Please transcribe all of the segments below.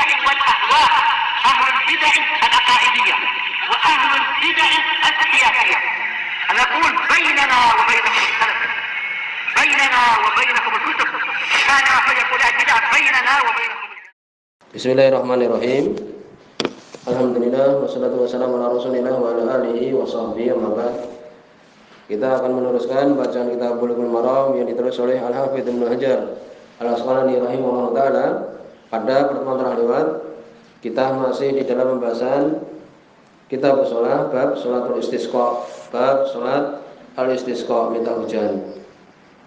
البدع والأهواء، أهل البدع العقائدية وأهل البدع السياسية. نقول بيننا وبينكم السلف، بيننا وبينكم الكتب، كان فيقول البدع بيننا وبينكم. Bismillahirrahmanirrahim. Alhamdulillah wassalatu wassalamu ala Rasulillah wa ala alihi wa sahbihi amma ba'd. Kita akan meneruskan bacaan kitab Bulughul Maram yang ditulis oleh Al-Hafidz Ibnu Hajar Al-Asqalani rahimahullah taala. Pada pertemuan terlewat kita masih di dalam pembahasan kitab shalah bab sholatul istisqa, bab salat al-istisqa minta hujan.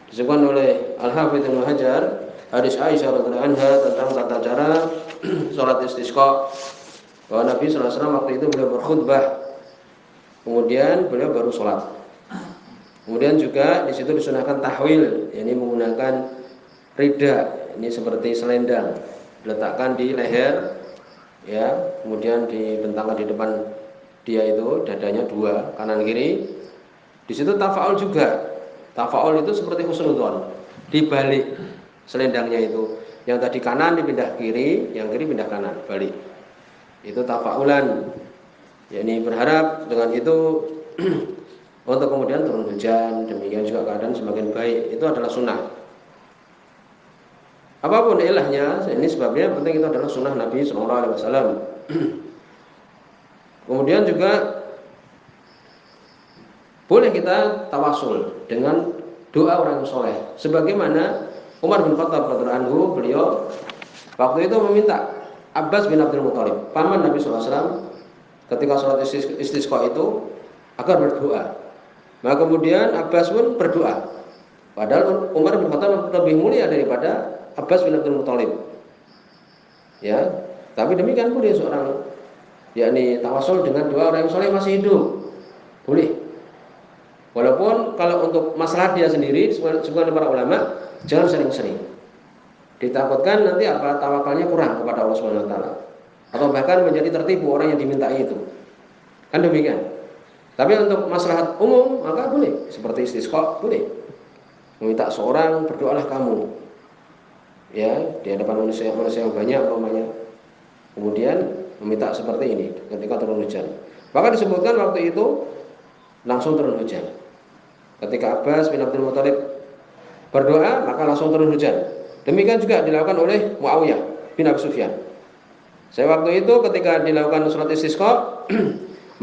Disebutkan oleh Al-Hafidz Ibnu Hajar hadis Aisyah radhiyallahu anha tentang tata cara salat istisqa, bahwa Nabi sallallahu alaihi wasallam waktu itu beliau berkhutbah, kemudian beliau baru salat. Kemudian juga di situ disunahkan tahwil, yakni menggunakan rida, ini seperti selendang, diletakkan di leher, ya, kemudian dibentangkan di depan dia itu dadanya dua, kanan kiri. Di situ tafaul juga. Tafaul itu seperti husnudzon, dibalik selendangnya itu, yang tadi kanan dipindah kiri, yang kiri pindah kanan, balik. Itu tafaulan, yakni berharap dengan itu untuk kemudian turun hujan, demikian juga keadaan semakin baik. Itu adalah sunnah. Apapun ilahnya, ini sebabnya penting, itu adalah sunnah Nabi Sallallahu Alaihi Wasallam. Kemudian juga boleh kita tawasul dengan doa orang soleh, sebagaimana Umar bin Khattab radhiyallahu anhu, beliau waktu itu meminta Abbas bin Abdul Muthalib, paman Nabi Sallallahu Alaihi Wasallam, ketika sholat istisqa itu agar berdoa. Maka kemudian Abbas pun berdoa. Padahal Umar bin Khattab lebih mulia daripada Abbas bin Abdul Muthalib. Ya, tapi demikian boleh seorang, yakni tawasul dengan doa orang yang soleh masih hidup, boleh. Walaupun kalau untuk masalah dia sendiri, disebutkan para ulama, jangan sering-sering. Ditakutkan nanti tawakalnya kurang kepada Allah Subhanahu wa taala, atau bahkan menjadi tertipu orang yang dimintai itu. Kan demikian. Tapi untuk maslahat umum maka boleh, seperti istisqa boleh. Meminta seorang, berdoalah kamu, ya, di hadapan manusia yang banyak umpamanya. Kemudian meminta seperti ini ketika turun hujan. Maka disebutkan waktu itu langsung turun hujan. Ketika Abbas bin Abdul Muthalib berdoa, maka langsung turun hujan. Demikian juga dilakukan oleh Muawiyah bin Abi Sufyan. Saya waktu itu ketika dilakukan salat istisqa,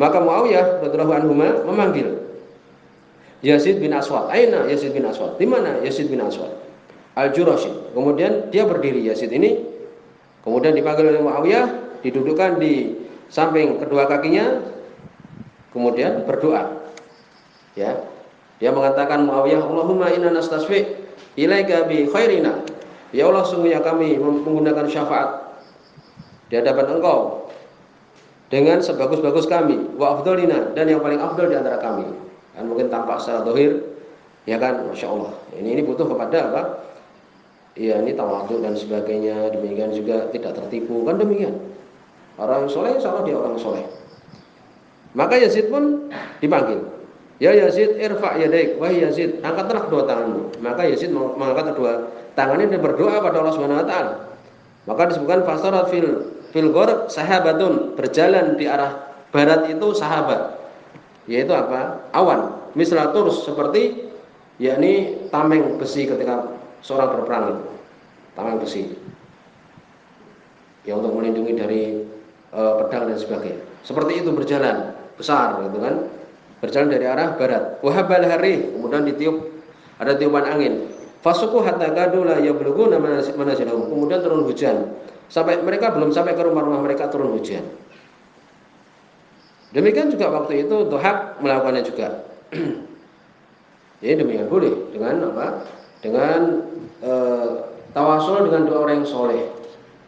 maka Muawiyah radhiyallahu anhu memanggil Yazid bin Aswad. Aina Yazid bin Aswad? Di mana Yazid bin Aswad? Al-Jurashi. Kemudian dia berdiri, Yazid ini. Kemudian dipanggil oleh Muawiyah, didudukkan di samping kedua kakinya, kemudian berdoa. Ya. Dia mengatakan, Muawiyah, Allahumma inna nastasfi ilaika bi khairina. Ya Allah, sungguhnya kami menggunakan syafaat di hadapan Engkau dengan sebagus-bagus kami, wa afdhalina, dan yang paling afdal di antara kami. Kan mungkin tampak secara zahir, ya kan, Masya Allah. Ini butuh kepada apa? Ya, ini tawadhu dan sebagainya. Demikian juga tidak tertipu, kan demikian. Orang soleh, insya dia orang soleh. Maka Yazid pun dipanggil. Ya Yazid, irfa' yadaik, wahai Yazid, angkatlah kedua tanganmu. Maka Yazid mengangkat kedua tangannya dan berdoa pada Allah Subhanahu wa taala. Maka disebutkan fasarat fil ghorb sahabatun, berjalan di arah barat itu sahabat. Yaitu apa? Awan, mislaturus, seperti yakni tameng besi ketika seorang berperang itu. Tameng besi. Yang untuk melindungi dari pedang dan sebagainya. Seperti itu berjalan besar gitu kan. Berjalan dari arah barat. Wahabal hari, kemudian ditiup, ada tiupan angin. Fasuku hatta kadu la yabluguna manazilahum. Kemudian turun hujan. Sampai mereka belum sampai ke rumah-rumah mereka turun hujan. Demikian juga waktu itu Dhahab melakukannya juga. Jadi demikian boleh dengan apa? Dengan tawasul dengan doa orang yang soleh.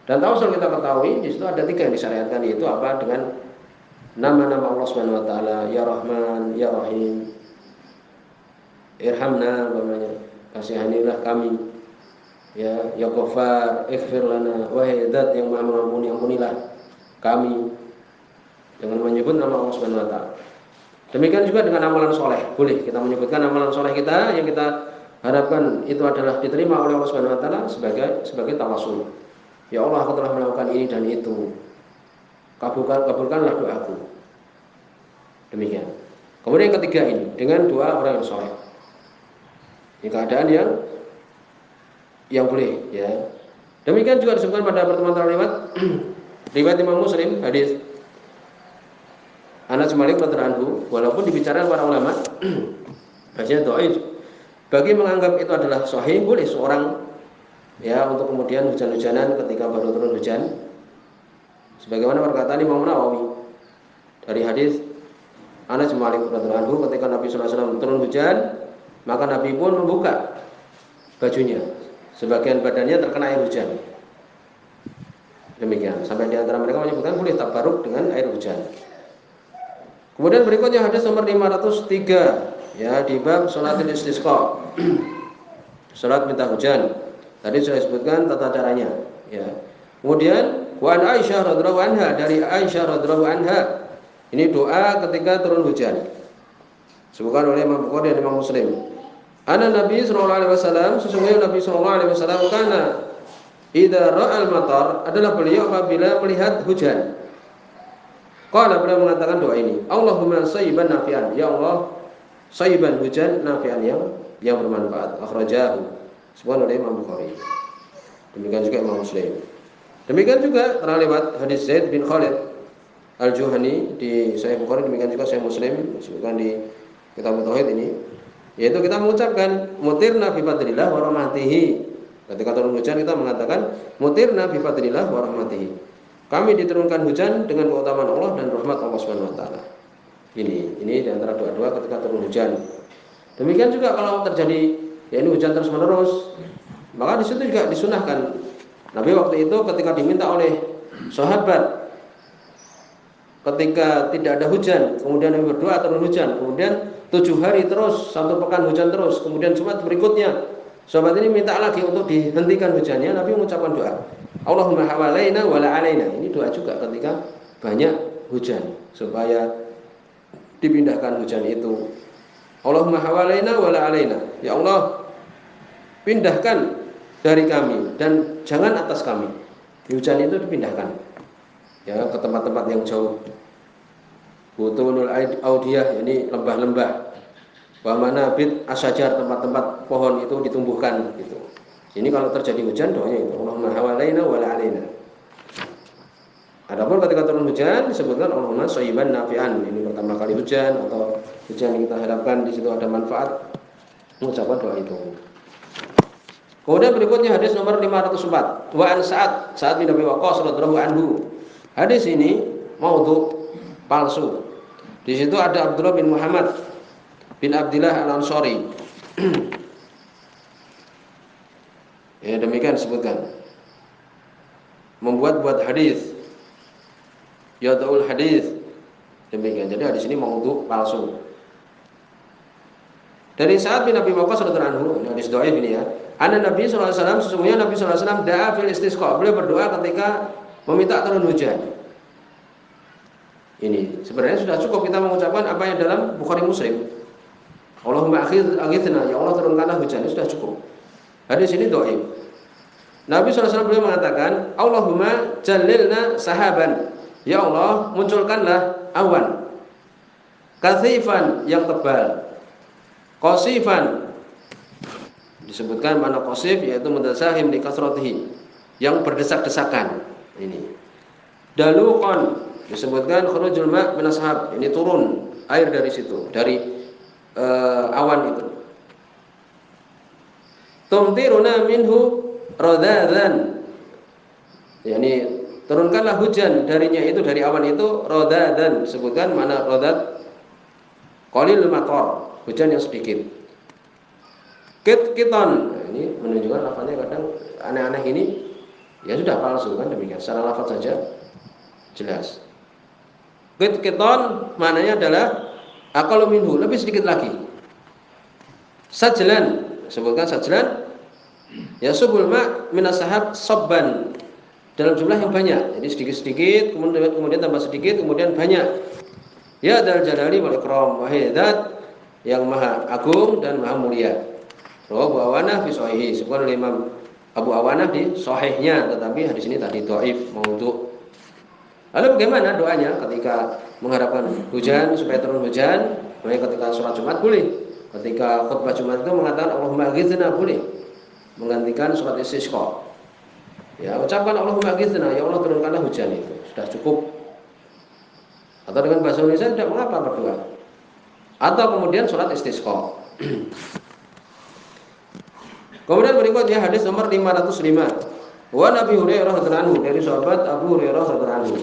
Dan tawasul kita ketahui di situ ada 3 yang disyariatkan, yaitu apa? Dengan nama-nama Allah Subhanahu wa taala, ya Rahman, ya Rahim. Irhamna, namanya, kasihanilah kami. Ya Ghaffar, ighfir lana, wahai Zat yang Maha mengampuni, ampunilah kami. Dengan menyebut nama Allah Subhanahu wa taala. Demikian juga dengan amalan soleh, boleh kita menyebutkan amalan soleh kita yang kita harapkan itu adalah diterima oleh Allah Subhanahu wa taala sebagai tawasul. Ya Allah, aku telah melakukan ini dan itu. Kabulkanlah doaku. Demikian. Kemudian yang ketiga ini dengan doa orang yang soleh. Ini keadaan yang boleh, ya. Demikian juga disebutkan pada pertemuan terlewat riwayat Imam Muslim hadis Anas bin Malik radhiyallahu anhu, walaupun dibicarakan para ulama bahasanya dhaif, bagi menganggap itu adalah sahih, boleh seorang ya untuk kemudian hujan-hujanan ketika baru turun hujan, sebagaimana perkataan Imam Nawawi dari hadis Anas bin Malik radhiyallahu anhu, ketika Nabi sallallahu alaihi wasallam turun hujan, maka Nabi pun membuka bajunya, sebagian badannya terkena air hujan. Demikian, sampai di antara mereka menyebutkan boleh tabaruk dengan air hujan. Kemudian berikutnya hadis nomor 503, ya, di bab salatul istisqa. Salat minta hujan. Tadi sudah disebutkan tata caranya, ya. Kemudian wa an Aisyah radhiyallahu anha, dari Aisyah radhiyallahu anha, ini doa ketika turun hujan. Disebutkan oleh Imam Bukhari dan Imam Muslim. Ana Nabi sallallahu alaihi wasallam, sesungguhnya Nabi sallallahu alaihi wasallam kana idza ra'al matar, adalah beliau apabila melihat hujan. Qala, beliau mengatakan doa ini, Allahumma sayyiban nafi'an, ya Allah, sayyiban hujan nafi'an yang bermanfaat. Akhrajahu, disebutkan oleh Imam Bukhari. Demikian juga Imam Muslim. Demikian juga telah lewat hadis Zaid bin Khalid Al-Juhani di Sahih Bukhari, demikian juga Sahih Muslim, disebutkan di Kitab Tauhid ini, yaitu kita mengucapkan mutirna bi fadlillah wa rahmatihi. Ketika turun hujan kita mengatakan mutirna bi fadlillah wa rahmatihi. Kami diturunkan hujan dengan keutamaan Allah dan rahmat Allah Subhanahu wa taala. Ini di antara doa-doa ketika turun hujan. Demikian juga kalau terjadi ya ini hujan terus-menerus, maka di situ juga disunahkan. Nabi waktu itu ketika diminta oleh sahabat ketika tidak ada hujan, kemudian Nabi berdoa turun hujan, kemudian 7 hari terus, 1 pekan hujan terus, kemudian Jumat berikutnya sahabat ini minta lagi untuk dihentikan hujannya, Nabi mengucapkan doa, Allahumma hawalaina wa la alaina. Ini doa juga ketika banyak hujan, supaya dipindahkan hujan itu. Allahumma hawalaina wa la alaina. Ya Allah, pindahkan dari kami dan jangan atas kami. Hujan itu dipindahkan ya ke tempat-tempat yang jauh. Butunul audiyah, ini lembah-lembah. Wa manabit asyajar, tempat-tempat pohon itu ditumbuhkan gitu. Ini kalau terjadi hujan doanya itu Allahumma hawalaina wa la alaina. Adapun ketika turun hujan disebutkan Allahumma shayyiban nafi'an. Ini pertama kali hujan atau hujan yang kita harapkan di situ ada manfaat, mengucapkan doa itu. Kemudian berikutnya hadis nomor 504. Wa an Sa'ad bin Abi Waqqas radhiyallahu anhu. Hadis ini maudhu, palsu. Di situ ada Abdullah bin Muhammad bin Abdillah Al-Ansari. Ya, demikian disebutkan. Membuat hadis. Yadul hadis. Demikian. Jadi hadis ini maudhu, palsu. Dari Sa'ad bin Abi Waqqas radhiyallahu anhu, ini hadis dhaif ini ya. Anna Nabi sallallahu alaihi wasallam, sesungguhnya Nabi sallallahu alaihi wasallam da'a fil istisqa. Beliau berdoa ketika meminta turun hujan. Ini sebenarnya sudah cukup kita mengucapkan apa yang dalam Bukhari Muslim. Allahumma aghithna, ya Allah turunkanlah hujan, itu sudah cukup. Hadis ini dhaif. Nabi sallallahu alaihi wasallam beliau mengatakan, Allahumma jallilna sahaban. Ya Allah, munculkanlah awan. Kathifan, yang tebal. Qasifan, disebutkan mana qasif yaitu mutasahim li kasratihi, yang berdesak-desakan. Ini daluqan, disebutkan khurujul ma' min ashab, ini turun air dari situ, dari awan itu. Tumtiruna minhu radadan, yakni turunkanlah hujan darinya itu, dari awan itu, radadan, disebutkan mana radad qalil matar, hujan yang sedikit. Kiton, nah, ini menunjukkan lafaznya kadang aneh-aneh ini, ya sudah palsu kan, demikian. Secara lafaz saja jelas. Kiton maknanya adalah aqallu minhu, lebih sedikit lagi. Sajlan, sebutkan sajlan, ya subul ma' min ashab sabban, dalam jumlah yang banyak. Jadi sedikit-sedikit, kemudian tambah sedikit, kemudian banyak. Ya dzal jalali wal ikram, wahai zat yang maha agung dan maha mulia. Rawahu Awana fi Shahihi, disebutkan oleh Imam Abu Awanah di sahihnya, tetapi hadis ini tadi dhaif, maudhu'. Lalu bagaimana doanya ketika mengharapkan hujan supaya turun hujan? Baik ketika sholat Jumat boleh, ketika khutbah Jumat itu mengatakan Allahumma ghithna boleh, menggantikan sholat istisqa. Ya, ucapkan Allahumma ghithna, ya Allah turunkanlah hujan, itu sudah cukup. Atau dengan bahasa Indonesia tidak mengapa berdoa. Atau kemudian sholat istisqa. Kemudian berikutnya hadis nomor 505. Wa Nabi Hurairah radhiyallahu anhu, dari sahabat Abu Hurairah radhiyallahu anhu.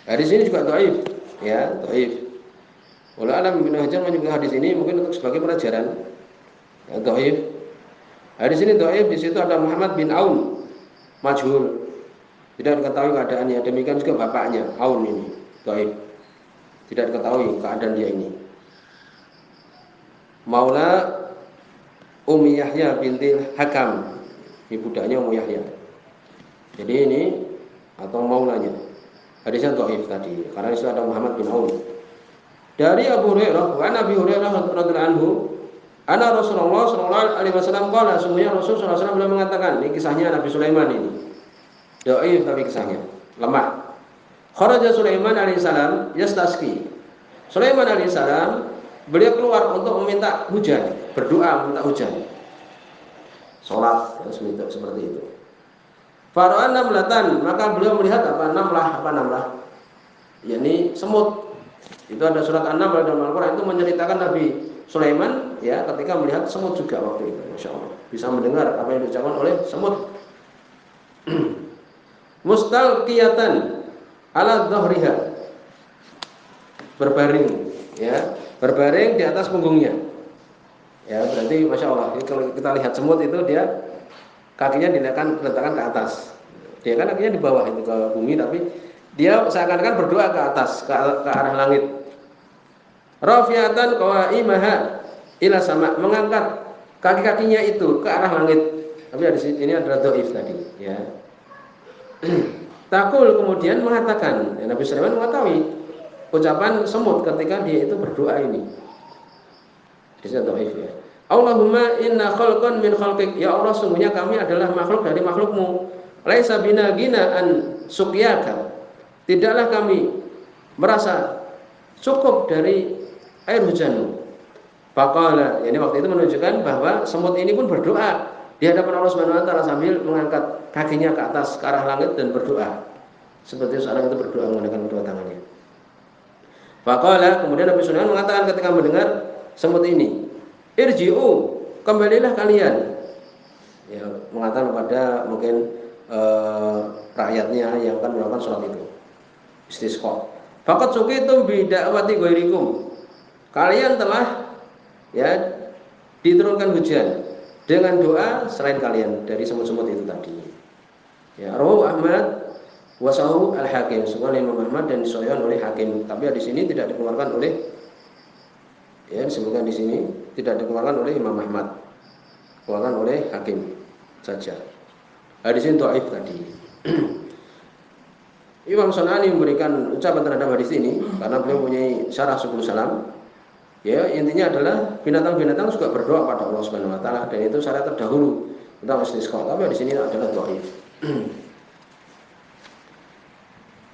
Hadis ini juga dhaif, ya, dhaif. Oleh alam Ibnu Hajar menyebut hadis ini mungkin untuk sebagai pelajaran. Ya, dhaif. Hadis ini dhaif, di situ ada Muhammad bin Aun, majhul. Tidak diketahui keadaannya, demikian juga bapaknya, Aun ini, dhaif. Tidak diketahui keadaan dia ini. Maula Ummi Yahya bintil Hakam, ini budaknya Ummu Yahya. Jadi ini atau maulanya. Hadisnya dhaif tadi, karena itu ada Muhammad bin Aun. Dari Abu Hurairah, wa Nabi Hurairah radhiyallahu anhu, ana Rasulullah sallallahu alaihi wasallam qala, sungguhnya Rasul sallallahu alaihi wasallam beliau mengatakan, ini kisahnya Nabi Sulaiman ini. Dhaif tapi kisahnya lemah. Kharaja Sulaiman alaihissalam yastasqi. Sulaiman alaihissalam beliau keluar untuk meminta hujan, berdoa meminta hujan. Salat ya, seperti itu. Fara'an namlatan, maka beliau melihat apa namlah, yakni semut. Itu ada surat An-Naml dalam Al-Qur'an, itu menceritakan Nabi Sulaiman ya ketika melihat semut juga waktu itu. Masyaallah, bisa mendengar apa yang diucapkan oleh semut. Mustalqiyatan ala dhahriha, berbaring ya, berbaring di atas punggungnya. Ya, berarti Masya Allah, kalau kita lihat semut itu dia kakinya diletakkan ke atas. Dia kan kakinya di bawah itu ke bumi, tapi dia seakan-akan berdoa ke atas, ke arah langit. Rafi'atan qawaimaha ila sama, mengangkat kaki-kakinya itu ke arah langit. Tapi di sini adalah dhaif tadi, ya. Takul kemudian mengatakan, ya, Nabi Sulaiman mengetahui ucapan semut ketika dia itu berdoa ini. Hadisnya dhaif ya. Allahumma inna khalqan min khalqik, ya Allah sungguhnya kami adalah makhluk dari makhlukmu. Laisa bina gina an suqyaka, tidaklah kami merasa cukup dari air hujanmu. Faqala, ini waktu itu menunjukkan bahwa semut ini pun berdoa di hadapan Allah Subhanahu wa taala sambil mengangkat kakinya ke atas ke arah langit dan berdoa. Seperti seorang itu berdoa menggunakan kedua tangannya. Faqala, kemudian Nabi Sulaiman mengatakan ketika mendengar semut ini, irji'u, kembalilah kalian. Ya, mengatakan kepada mungkin rakyatnya yang akan melakukan sholat itu, istisqa. Faqad suqitum bi da'wati ghairikum, kalian telah ya diturunkan hujan dengan doa selain kalian dari semut-semut itu tadi. Ya, rawahu Ahmad wa sahahu al-Hakim, sungguh Imam Ahmad dan disahihkan oleh Hakim, tapi di sini tidak dikeluarkan oleh, ya disebutkan di sini tidak dikeluarkan oleh Imam Ahmad, dikeluarkan oleh Hakim saja. Hadis ini dhaif tadi. Imam Sanani memberikan ucapan terhadap hadis ini karena beliau punya syarah Subul Salam. Ya, intinya adalah binatang-binatang juga berdoa pada Allah Subhanahu wa taala, dan itu syariat terdahulu tentang istisqa. Tapi di sini adalah dhaif.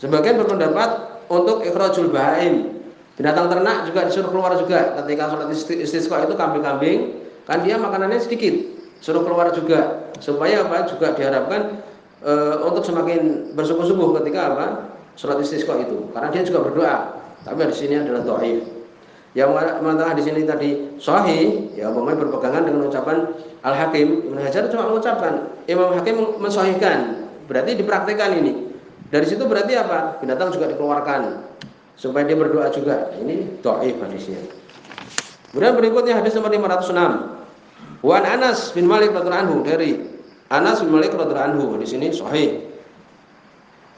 Sebagian berpendapat untuk ikhrajul bahaim, binatang ternak juga disuruh keluar juga ketika sholat istisqa itu. Kambing-kambing kan dia makanannya sedikit, suruh keluar juga supaya apa, juga diharapkan untuk semakin bersungguh-sungguh ketika apa sholat istisqa itu, karena dia juga berdoa. Tapi di sini adalah dhaif. Yang mengatakan di sini tadi sahih, ya umpamanya berpegangan dengan ucapan Al-Hakim. Ibnu Hajar cuma mengucapkan, Imam Hakim mensahihkan, berarti dipraktikkan ini. Dari situ berarti apa? Binatang juga dikeluarkan supaya dia berdoa juga. Ini dhaif hadisnya. Kemudian berikutnya hadis nomor 506. Wan Anas bin Malik radhiyallahu anhu, dari Anas bin Malik radhiyallahu anhu, di sini sahih.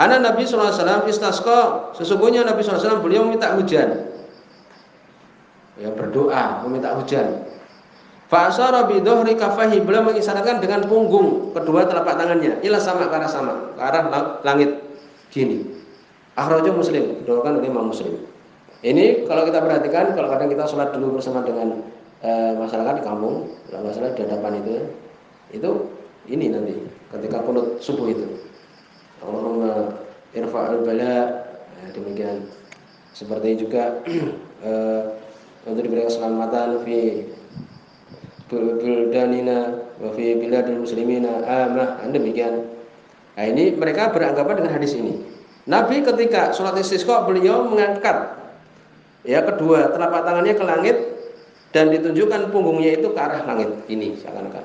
Ana Nabi sallallahu alaihi wasallam istasqa, sesungguhnya Nabi sallallahu alaihi wasallam beliau meminta hujan. Ya, berdoa meminta hujan. Fa asyara bi dhahri kafahi, beliau mengisyaratkan dengan punggung kedua telapak tangannya ila sama, ke arah langit gini. Akhrajahu Muslim, diriwayatkan oleh Imam Muslim. Ini kalau kita perhatikan, kalau kadang kita sholat dulu bersama dengan masyarakat di kampung, kalau masalah di hadapan itu Itu ini nanti ketika kunut subuh itu. Allahumma irfa'al bala. Nah, demikian. Seperti juga untuk diberikan keselamatan fi buldanina wa fi biladil muslimina amah. Demikian. Nah, ini mereka beranggapan dengan hadis ini. Nabi ketika sholat istisqa beliau mengangkat ya kedua telapak tangannya ke langit dan ditunjukkan punggungnya itu ke arah langit ini seakan-akan.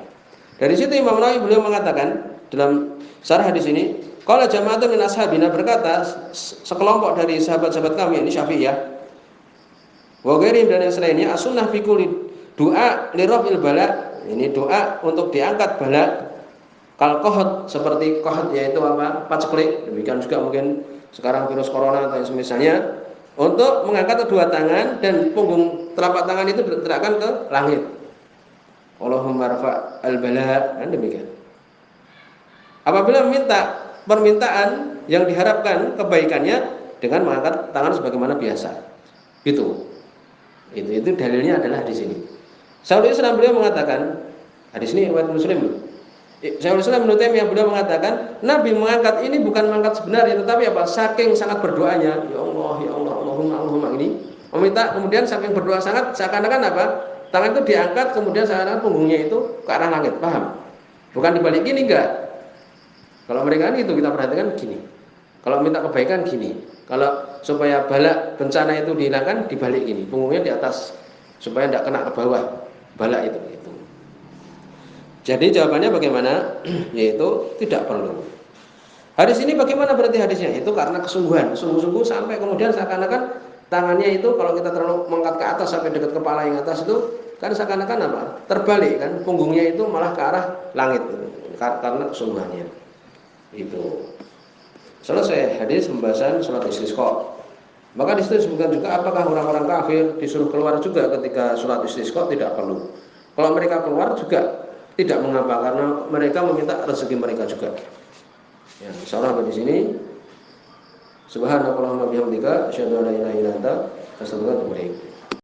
Dari situ Imam Nawawi beliau mengatakan dalam syarah hadis ini, qala jama'atun min ashabina, berkata sekelompok dari sahabat-sahabat kami, ini Syafi'iyah, wa ghairihim, dan yang selainnya, as-sunnah fi kulli doa li raf'il bala, ini doa untuk diangkat bala, kal qahad, seperti qahad yaitu apa? Paceklik. Demikian juga mungkin sekarang virus corona atau yang semisalnya, untuk mengangkat kedua tangan dan punggung telapak tangan itu diletakkan ke langit. Allahumma rafa al-bala, dan demikian. Apabila meminta permintaan yang diharapkan kebaikannya dengan mengangkat tangan sebagaimana biasa. Itu dalilnya adalah di sini. Syaikhul Islam beliau mengatakan, hadis ini riwayat Muslim. Syaikhul Islam Ibnu Taimiyah beliau mengatakan, Nabi mengangkat ini bukan mengangkat sebenarnya, tetapi apa? Saking sangat berdoanya, ya Allah, Allahumma ini. Meminta, kemudian saking berdoa sangat, seakan-akan apa? Tangan itu diangkat, kemudian seakan-akan punggungnya itu ke arah langit, paham? Bukan dibalik gini, enggak. Kalau mereka kan itu kita perhatikan gini. Kalau minta kebaikan gini. Kalau supaya bala bencana itu dihilangkan dibalik gini, punggungnya di atas supaya tidak kena ke bawah bala itu. Jadi jawabannya bagaimana? Yaitu tidak perlu. Hadis ini bagaimana berarti hadisnya? Itu karena kesungguhan, sungguh-sungguh sampai kemudian seakan-akan tangannya itu kalau kita terlalu mengangkat ke atas sampai dekat kepala yang atas itu kan seakan-akan apa? Terbalik kan, punggungnya itu malah ke arah langit karena kesungguhannya. Itu. Selesai hadis pembahasan sholat istisqa. Maka di situ disebutkan juga apakah orang-orang kafir disuruh keluar juga ketika sholat istisqa? Tidak perlu. Kalau mereka keluar juga tidak mengapa, karena mereka meminta rezeki mereka juga. Ya, insyaallah di sini. Subhanakallahumma bihamdika asyhadu an la ilaha illa anta astaghfiruka wa atubu ilaik.